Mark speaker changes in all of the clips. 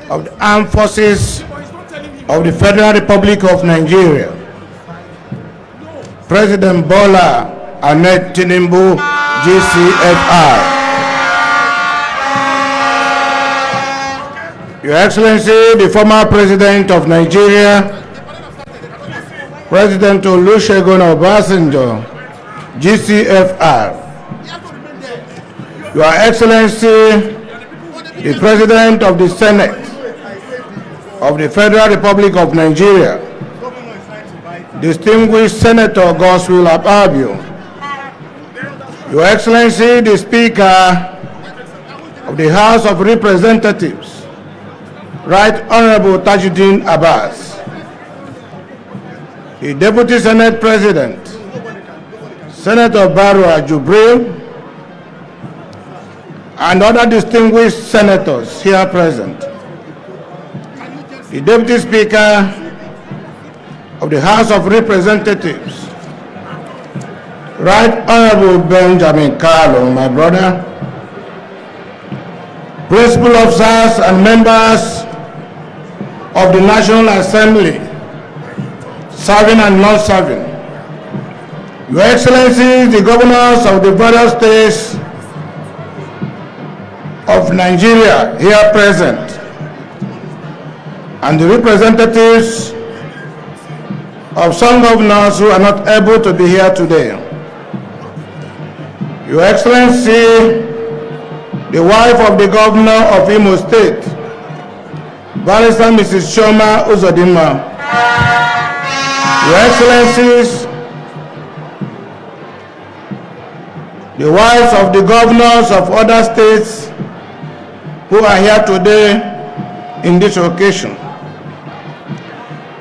Speaker 1: of the Armed Forces of the Federal Republic of Nigeria, President Bola Ahmed Tinubu, GCFR. Your Excellency, the former President of Nigeria, President Olusegun Obasanjo, GCFR. Your Excellency, the President of the Senate of the Federal Republic of Nigeria, distinguished Senator Godswill Akpabio. Your Excellency, the Speaker of the House of Representatives, Right Honorable Tajuddin Abbas, the Deputy Senate President, Senator Barrow Jubril, and other distinguished senators here present, the Deputy Speaker of the House of Representatives, Right Honorable Benjamin Carlo, my brother, principal officers and members of the National Assembly, serving and not serving, Your Excellencies, the governors of the various states of Nigeria here present, and the representatives of some governors who are not able to be here today. Your Excellency, the wife of the governor of Imo State, Barrister Mrs. Chioma Uzodimma. Your Excellencies, the wives of the governors of other states who are here today in this occasion.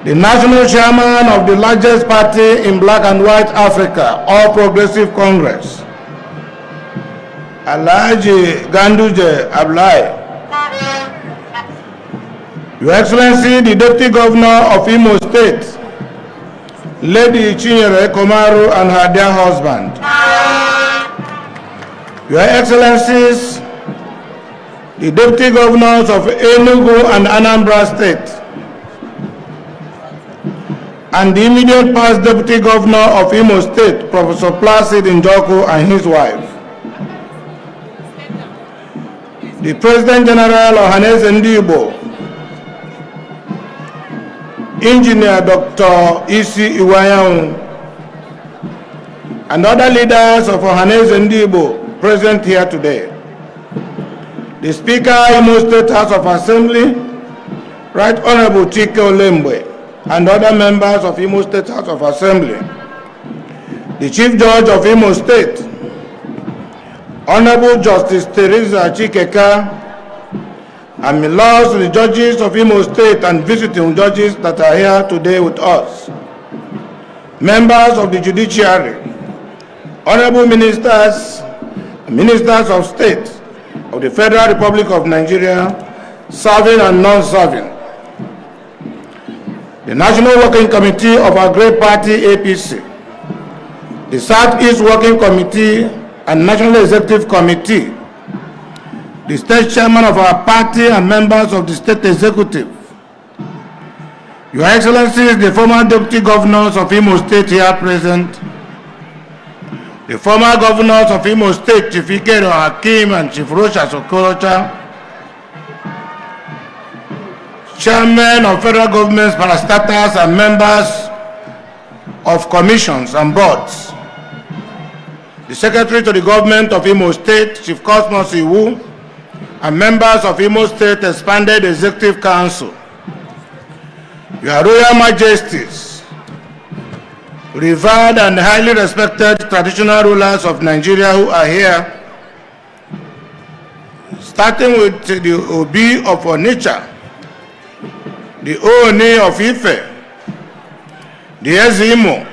Speaker 1: The national chairman of the largest party in Black and White Africa, All Progressive Congress, Alhaji Ganduje Ablai. Your Excellency, the Deputy Governor of Imo State, Lady Chinyere Komaru and her dear husband. Your Excellencies, the Deputy Governors of Enugu and Anambra State, and the immediate past Deputy Governor of Imo State, Professor Placid Njoku and his wife. The President General Ohaneze Ndigbo, Engineer Dr. Isi Iwayaun, and other leaders of Ohaneze Ndigbo present here today. The Speaker, Imo State House of Assembly, Right Honorable Chike Olembwe, and other members of Imo State House of Assembly. The Chief Judge of Imo State, Honorable Justice Teresa Chikeka, and my lords, the judges of Imo State and visiting judges that are here today with us, members of the judiciary, honorable ministers, ministers of state of the Federal Republic of Nigeria, serving and non-serving, the National Working Committee of our great party, APC, the Southeast Working Committee and National Executive Committee, the state chairman of our party and members of the state executive, Your Excellencies, the former deputy governors of Imo State here present, the former governors of Imo State, Chief Ikero Hakim and Chief Rocha Sokorocha, chairmen of federal governments, parastatals, and members of commissions and boards, the secretary to the government of Imo State, Chief Cosmos Iwu, and members of Imo State Expanded Executive Council, Your Royal Majesties, revered and highly respected traditional rulers of Nigeria who are here, starting with the Obi of Onitsha, the Ooni of Ife, the Ezimo,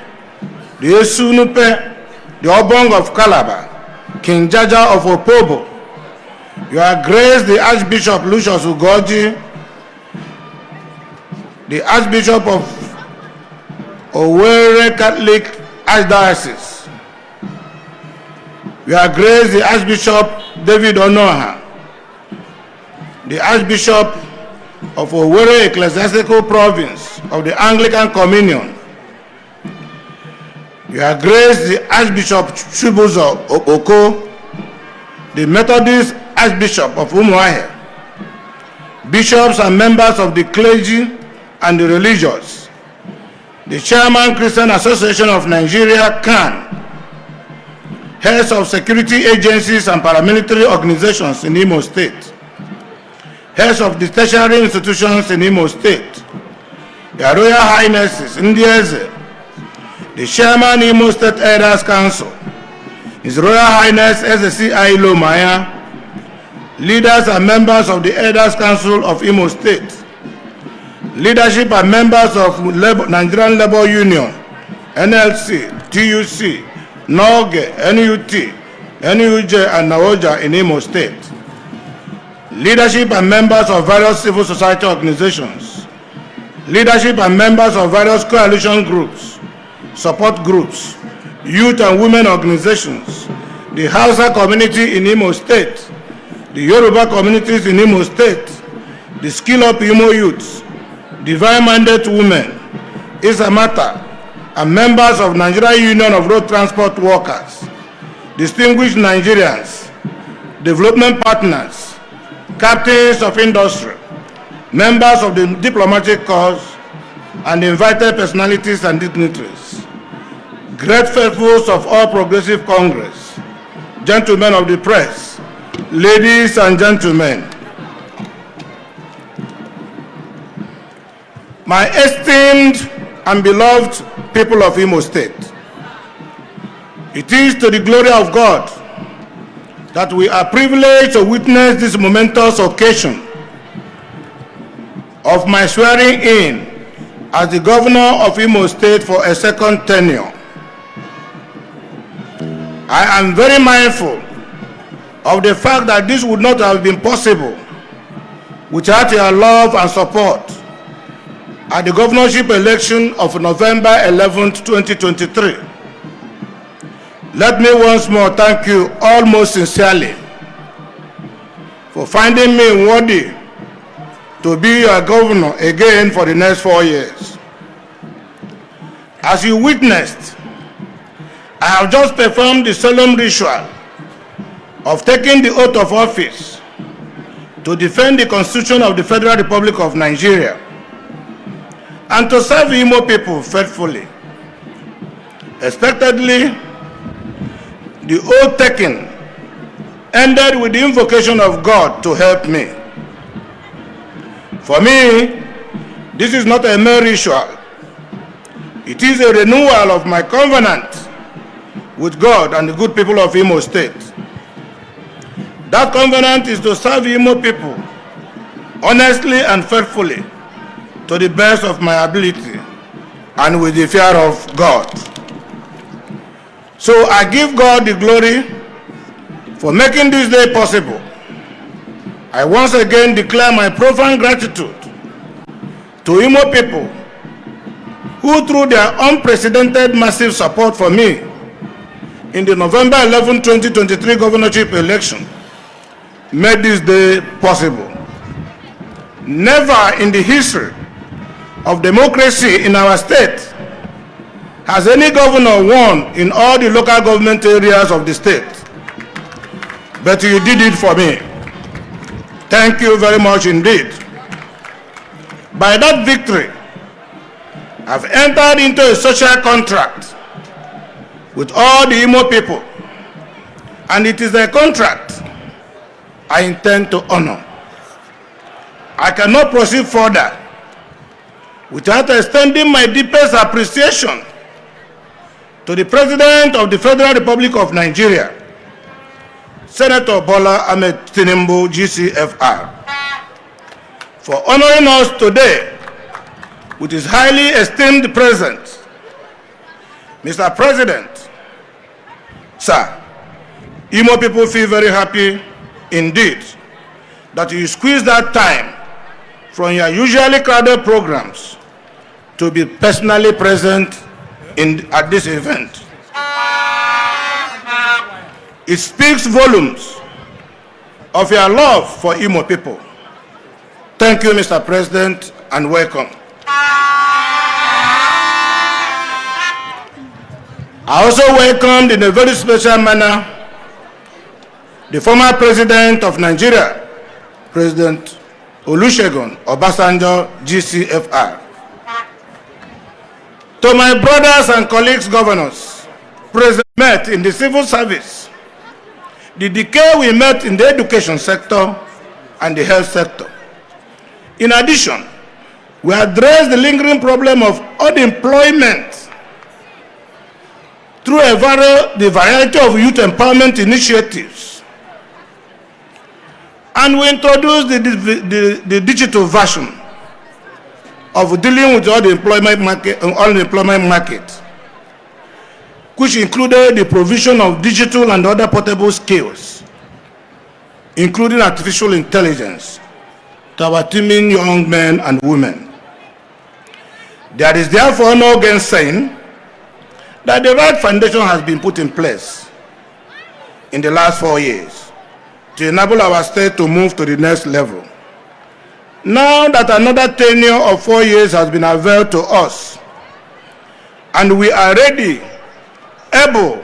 Speaker 1: the Esunupe, the Obong of Calabar, King Jaja of Opobo, Your Grace the Archbishop Lucius Ugoji, the Archbishop of Owerri Catholic Archdiocese, Your Grace the Archbishop David Onoha, the Archbishop of Owerri Ecclesiastical Province of the Anglican Communion, Your Grace the Archbishop Chibuzo Oko, the Methodist Archbishop of Umuahia, bishops and members of the clergy and the religious, the Chairman Christian Association of Nigeria (CAN), heads of security agencies and paramilitary organizations in Imo State, heads of the tertiary institutions in Imo State, Their Royal Highnesses Ndieze, the Chairman Imo State Elders Council, His Royal Highness SSCI Lomaya, leaders and members of the Elders Council of Imo State, leadership and members of Nigerian Labour Union, NLC, TUC, NOGE, NUT, NUJ, and NAOJA in Imo State, leadership and members of various civil society organizations, leadership and members of various coalition groups, support groups, youth and women organizations, the Hausa community in Imo State, the Yoruba communities in Imo State, the Skill Up Imo Youths, Divine-Minded Women, Isamata, and members of Nigeria Union of Road Transport Workers, distinguished Nigerians, development partners, captains of industry, members of the diplomatic corps, and invited personalities and dignitaries, great faithfuls of all Progressive Congress, gentlemen of the press, ladies and gentlemen, my esteemed and beloved people of Imo State, it is to the glory of God that we are privileged to witness this momentous occasion of my swearing in as the Governor of Imo State for a second tenure. I am very mindful of the fact that this would not have been possible without your love and support at the governorship election of November 11th, 2023. Let me once more thank you all most sincerely for finding me worthy to be your governor again for the next 4 years. As you witnessed, I have just performed the solemn ritual of taking the oath of office to defend the Constitution of the Federal Republic of Nigeria and to serve Imo people faithfully. Expectedly, the oath taken ended with the invocation of God to help me. For me, this is not a mere ritual. It is a renewal of my covenant with God and the good people of Imo State. That covenant is to serve Imo people honestly and faithfully to the best of my ability and with the fear of God. So I give God the glory for making this day possible. I once again declare my profound gratitude to Imo people who, through their unprecedented massive support for me in the November 11, 2023 governorship election, made this day possible. Never in the history of democracy in our state has any governor won in all the local government areas of the state. But you did it for me. Thank you very much indeed. By that victory, I've entered into a social contract with all the Imo people, and it is a contract I intend to honor. I cannot proceed further without extending my deepest appreciation to the President of the Federal Republic of Nigeria, Senator Bola Ahmed Tinubu, GCFR, for honoring us today with his highly esteemed presence. Mr. President, sir, Imo people feel very happy indeed that you squeeze that time from your usually crowded programs to be personally present at this event. It speaks volumes of your love for Imo people. Thank Thank you, Mr. President, and welcome. I also welcomed in a very special manner the former president of Nigeria, President Olusegun Obasanjo, GCFR. To my brothers and colleagues governors, present met in the civil service, the decay we met in the education sector and the health sector. In addition, we addressed the lingering problem of unemployment through the variety of youth empowerment initiatives. And we introduced the digital version of dealing with the unemployment market, which included the provision of digital and other portable skills, including artificial intelligence, to our teeming young men and women. There is therefore no gainsaying that the right foundation has been put in place in the last 4 years to enable our state to move to the next level. Now that another tenure of 4 years has been availed to us, and we are ready, able,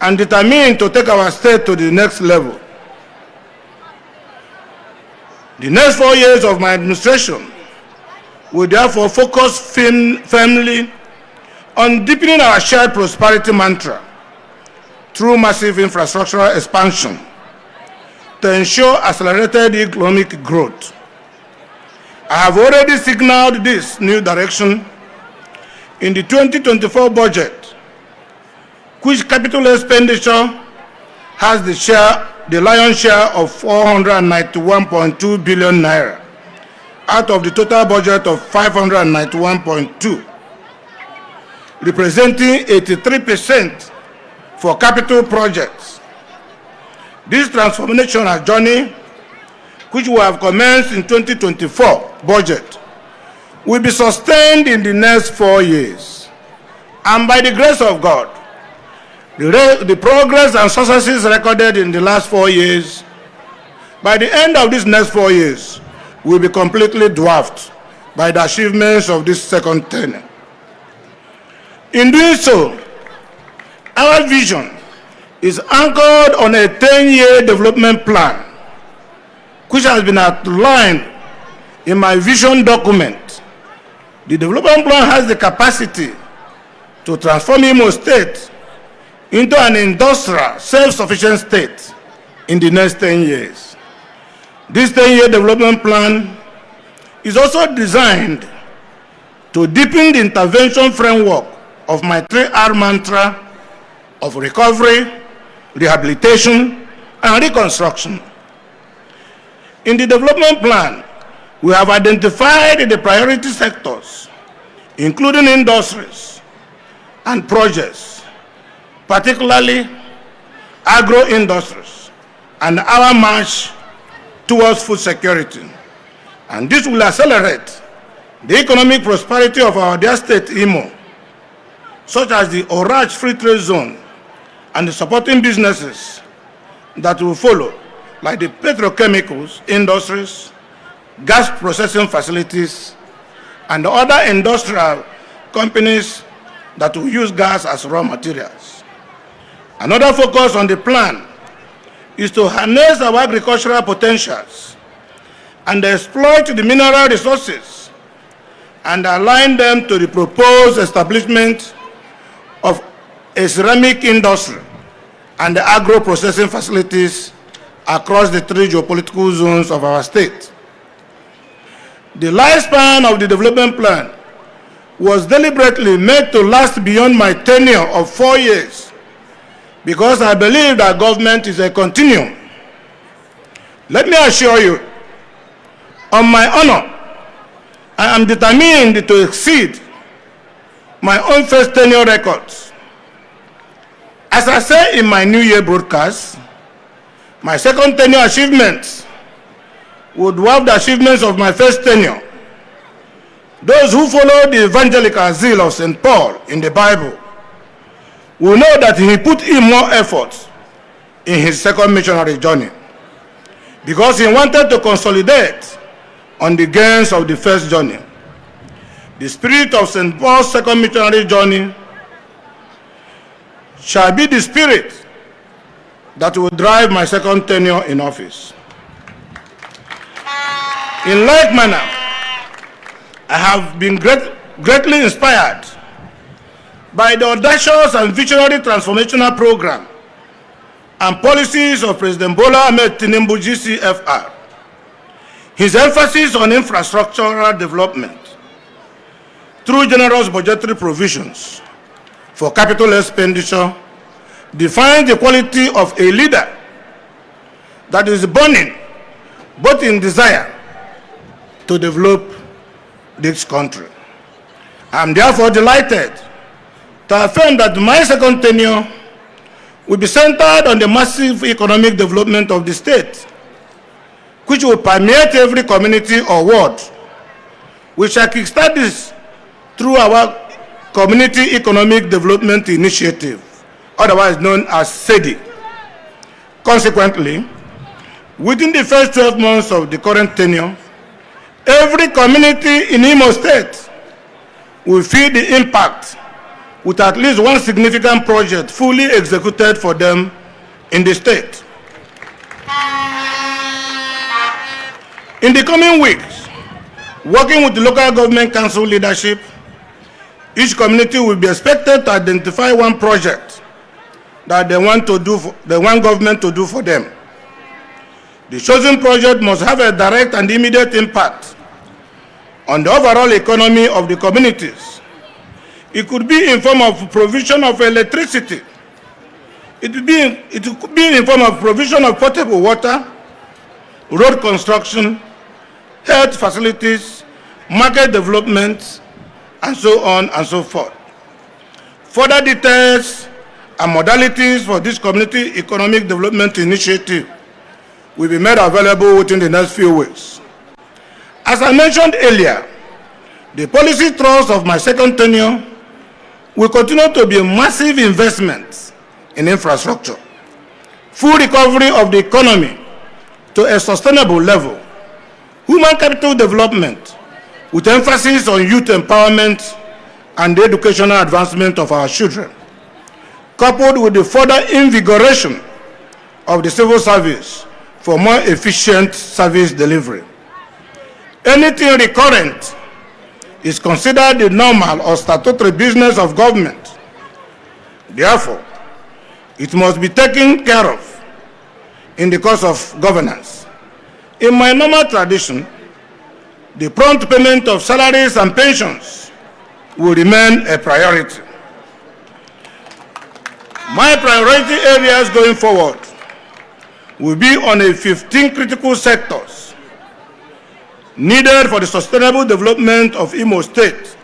Speaker 1: and determined to take our state to the next level, the next 4 years of my administration will therefore focus firmly on deepening our shared prosperity mantra through massive infrastructural expansion to ensure accelerated economic growth. I have already signaled this new direction in the 2024 budget, which capital expenditure has the lion's share of 491.2 billion naira out of the total budget of 591.2, representing 83% for capital projects. This transformational journey, which we have commenced in 2024 budget, will be sustained in the next 4 years. And by the grace of God, the progress and successes recorded in the last 4 years, by the end of these next 4 years, will be completely dwarfed by the achievements of this second tenure. In doing so, our vision is anchored on a 10-year development plan, which has been outlined in my vision document. The development plan has the capacity to transform Imo State into an industrial, self-sufficient state in the next 10 years. This 10-year development plan is also designed to deepen the intervention framework of my 3R mantra of recovery, rehabilitation, and reconstruction. In the development plan, we have identified the priority sectors, including industries and projects, particularly agro-industries, and our march towards food security. And this will accelerate the economic prosperity of our dear state, Imo, such as the Oraj Free Trade Zone and the supporting businesses that will follow, like the petrochemicals industries, gas processing facilities, and other industrial companies that will use gas as raw materials. Another focus on the plan is to harness our agricultural potentials and exploit the mineral resources and align them to the proposed establishment of a ceramic industry and the agro-processing facilities across the 3 geopolitical zones of our state. The lifespan of the development plan was deliberately made to last beyond my tenure of 4 years because I believe that government is a continuum. Let me assure you, on my honor, I am determined to exceed my own first tenure records. As I say in my New Year broadcast, my second tenure achievements would dwarf the achievements of my first tenure. Those who follow the evangelical zeal of St. Paul in the Bible will know that he put in more effort in his second missionary journey because he wanted to consolidate on the gains of the first journey. The spirit of St. Paul's second missionary journey shall be the spirit that will drive my second tenure in office. In like manner, I have been greatly inspired by the audacious and visionary transformational program and policies of President Bola Ahmed Tinubu GCFR. His emphasis on infrastructural development through generous budgetary provisions for capital expenditure defines the quality of a leader that is burning both in desire to develop this country. I am therefore delighted to affirm that my second tenure will be centered on the massive economic development of the state, which will permeate every community or ward. We shall kickstart this through our Community Economic Development Initiative, otherwise known as SEDI. Consequently, within the first 12 months of the current tenure, every community in Imo State will feel the impact with at least one significant project fully executed for them in the state. In the coming weeks, working with the local government council leadership, each community will be expected to identify one project that they want government to do for them. The chosen project must have a direct and immediate impact on the overall economy of the communities. It could be in form of provision of electricity. It could be in form of provision of potable water, road construction, health facilities, market development, and so on and so forth. Further details and modalities for this Community Economic Development Initiative will be made available within the next few weeks. As I mentioned earlier, the policy thrust of my second tenure will continue to be massive investments in infrastructure, full recovery of the economy to a sustainable level, human capital development with emphasis on youth empowerment and the educational advancement of our children, coupled with the further invigoration of the civil service for more efficient service delivery. Anything recurrent is considered the normal or statutory business of government. Therefore, it must be taken care of in the course of governance. In my normal tradition, the prompt payment of salaries and pensions will remain a priority. My priority areas going forward will be on 15 critical sectors needed for the sustainable development of Imo State,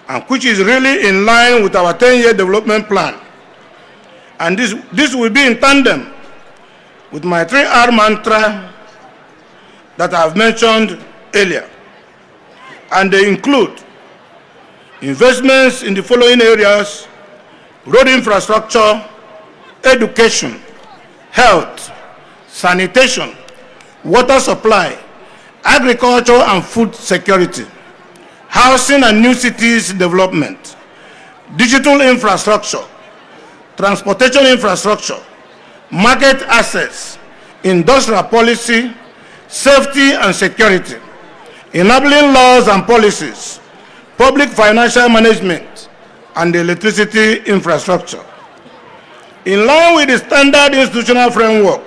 Speaker 1: and which is really in line with our 10-year development plan. And this will be in tandem with my 3R mantra that I have mentioned earlier. And they include investments in the following areas: road infrastructure, education, health, sanitation, water supply, agriculture and food security, housing and new cities development, digital infrastructure, transportation infrastructure, market access, industrial policy, safety and security, enabling laws and policies, public financial management, and electricity infrastructure. In line with the standard institutional framework,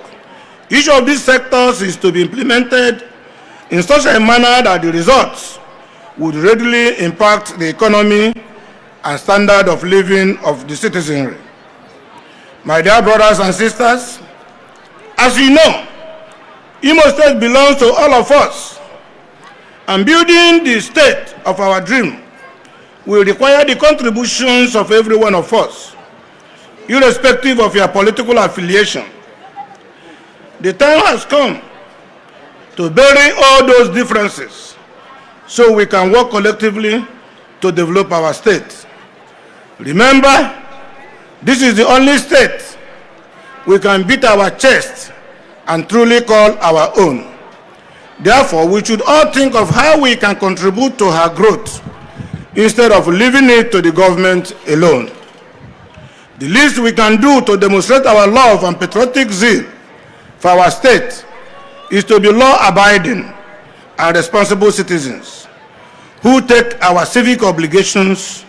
Speaker 1: each of these sectors is to be implemented in such a manner that the results would readily impact the economy and standard of living of the citizenry. My dear brothers and sisters, as you know, Imo State belongs to all of us, and building the state of our dream will require the contributions of every one of us, irrespective of your political affiliation. The time has come to bury all those differences so we can work collectively to develop our state. Remember, this is the only state we can beat our chest and truly call our own. Therefore, we should all think of how we can contribute to her growth instead of leaving it to the government alone. The least we can do to demonstrate our love and patriotic zeal for our state is to be law-abiding and responsible citizens who take our civic obligations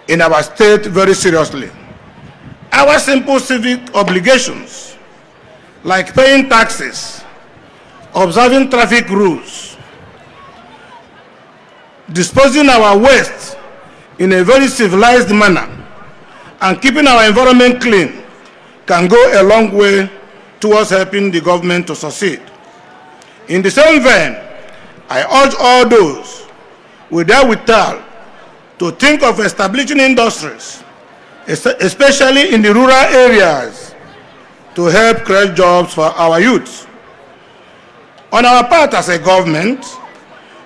Speaker 1: in our state very seriously. Our simple civic obligations, like paying taxes, observing traffic rules, disposing our waste in a very civilized manner, and keeping our environment clean, can go a long way towards helping the government to succeed. In the same vein, I urge all those with their wherewithal to think of establishing industries, especially in the rural areas, to help create jobs for our youth. On our part as a government,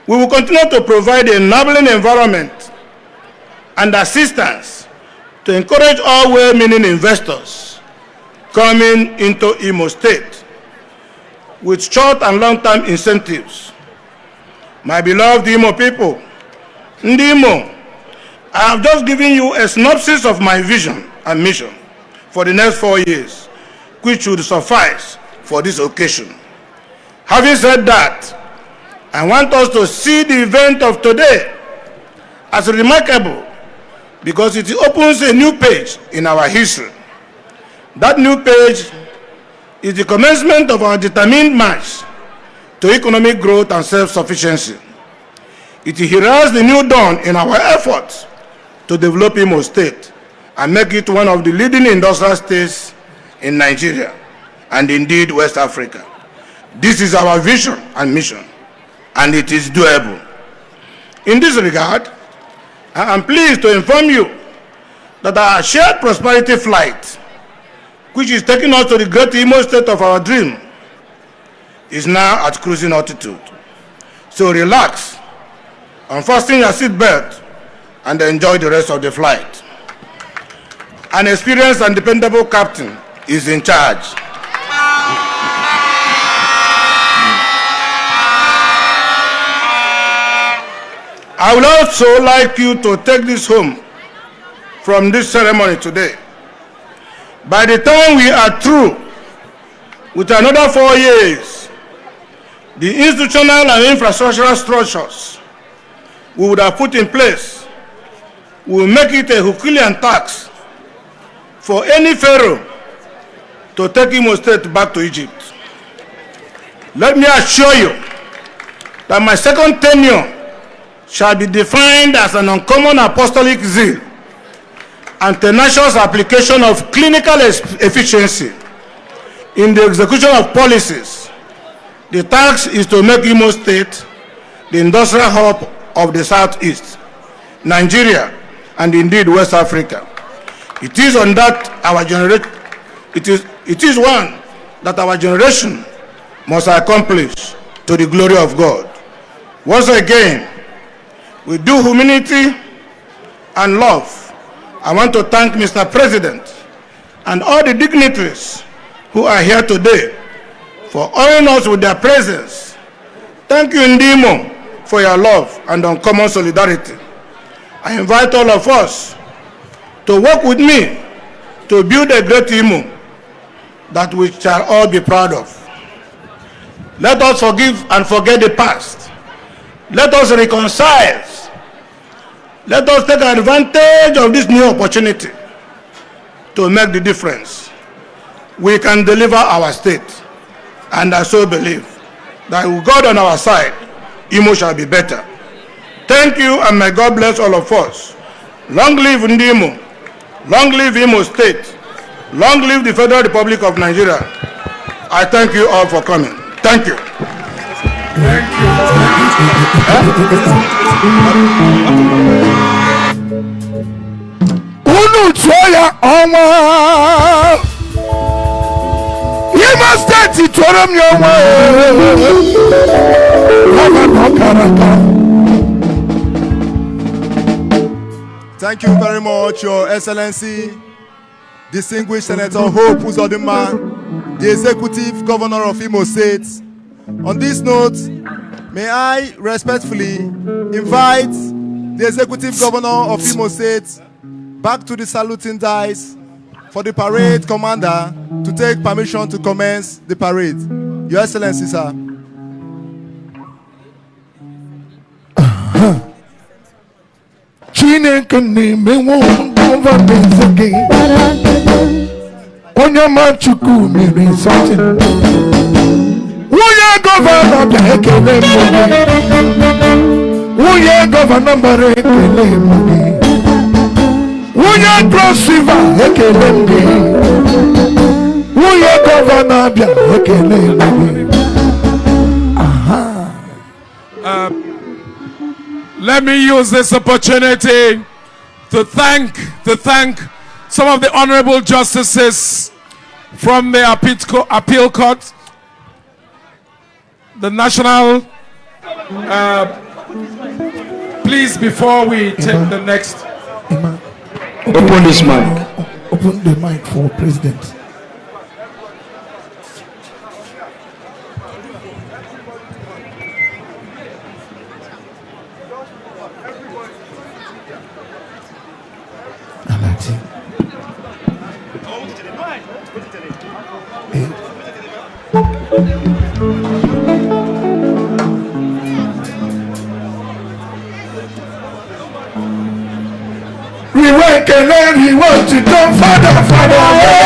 Speaker 1: we will continue to provide an enabling environment and assistance to encourage all well-meaning investors coming into Imo State with short and long-term incentives. My beloved Imo people, Ndimo, I have just given you a synopsis of my vision and mission for the next 4 years, which should suffice for this occasion. Having said that, I want us to see the event of today as remarkable because it opens a new page in our history. That new page is the commencement of our determined march to economic growth and self-sufficiency. It heralds the new dawn in our efforts to develop Imo State and make it one of the leading industrial states in Nigeria and indeed West Africa. This is our vision and mission, and it is doable. In this regard, I am pleased to inform you that our shared prosperity flight, which is taking us to the great Imo State of our dream, is now at cruising altitude. So relax, unfasten your seatbelt, and enjoy the rest of the flight. An experienced and dependable captain is in charge. I would also like you to take this home from this ceremony today. By the time we are through with another 4 years, the institutional and infrastructural structures we would have put in place will make it a Herculean task for any pharaoh to take Imo State back to Egypt. Let me assure you that my second tenure shall be defined as an uncommon apostolic zeal and tenacious application of clinical efficiency in the execution of policies. The task is to make Imo State the industrial hub of the Southeast, Nigeria, and indeed West Africa. It is on that it is one that our generation must accomplish to the glory of God. Once again, with due humility and love, I want to thank Mr. President and all the dignitaries who are here today for honoring us with their presence. Thank you, Ndimo, for your love and uncommon solidarity. I invite all of us to work with me to build a great Imo that we shall all be proud of. Let us forgive and forget the past. Let us reconcile. Let us take advantage of this new opportunity to make the difference. We can deliver our state, and I so believe that with God on our side, Imo shall be better. Thank you, and may God bless all of us. Long live Ndimo, long live Imo State, long live the Federal Republic of Nigeria. I thank you all for coming. Thank you. Thank
Speaker 2: Unu choya onwa Imo State torom yonwa
Speaker 3: Thank you very much, Your Excellency, Distinguished Senator Hope Uzodimma, the Executive Governor of Imo State, On this note, may I respectfully invite the Executive Governor of Imo State back to the saluting dais for the parade commander to take permission to commence the parade. Your Excellency, sir.
Speaker 2: Chineke n'ime government again. Onye Machukwu mere something. Onye governor bịa ekele m gị. Onye governor bara ekele m gị. Onye Cross River ekele m gị. Onye governor bịa ekele m gị.
Speaker 4: Let me use this opportunity to thank some of the honorable justices from the appeal court, the national. Please, before we take the next,
Speaker 2: open this mic. Open the mic for President. We work and then we want to come, Father, Father, Father,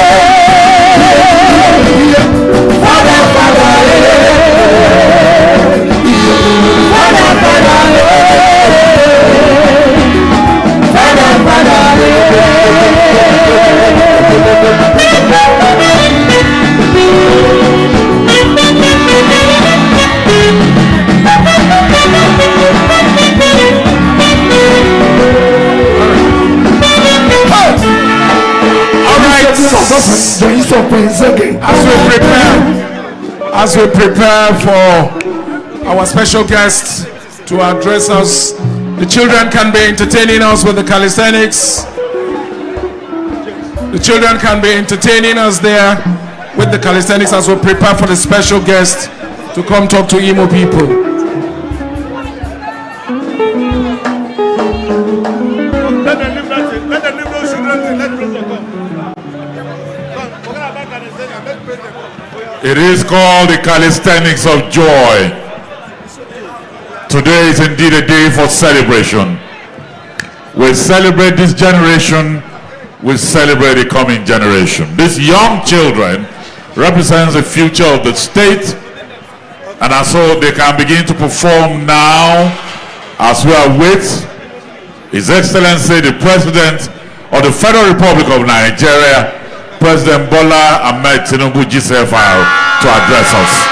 Speaker 4: as we prepare for our special guest to address us, the children can be entertaining us with the calisthenics. The children can be entertaining us there with the calisthenics as we prepare for the special guest to come talk to Imo people.
Speaker 5: It is called the calisthenics of joy. Today is indeed a day for celebration. We celebrate this generation, we celebrate the coming generation. These young children represent the future of the state, and so they can begin to perform now as we await His Excellency the President of the Federal Republic of Nigeria, President Bola Ahmed Tinubu GCFR, to address us.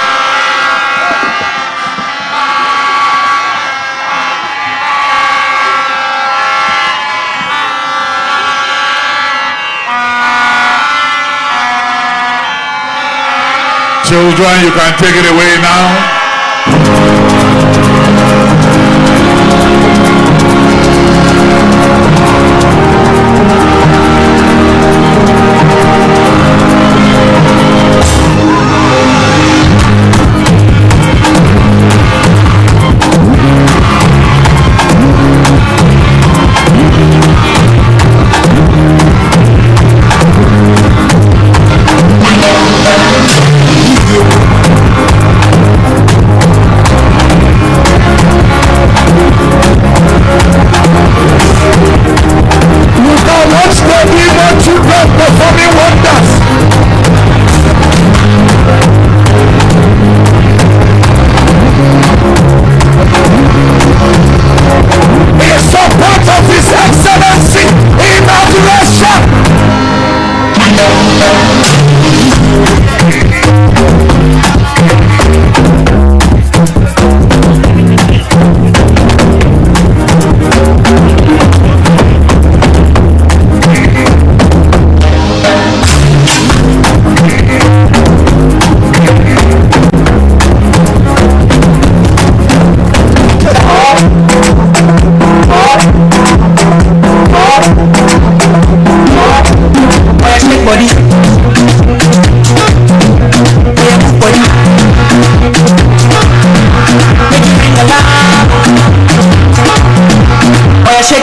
Speaker 5: Children, you can take it away now.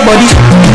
Speaker 1: body.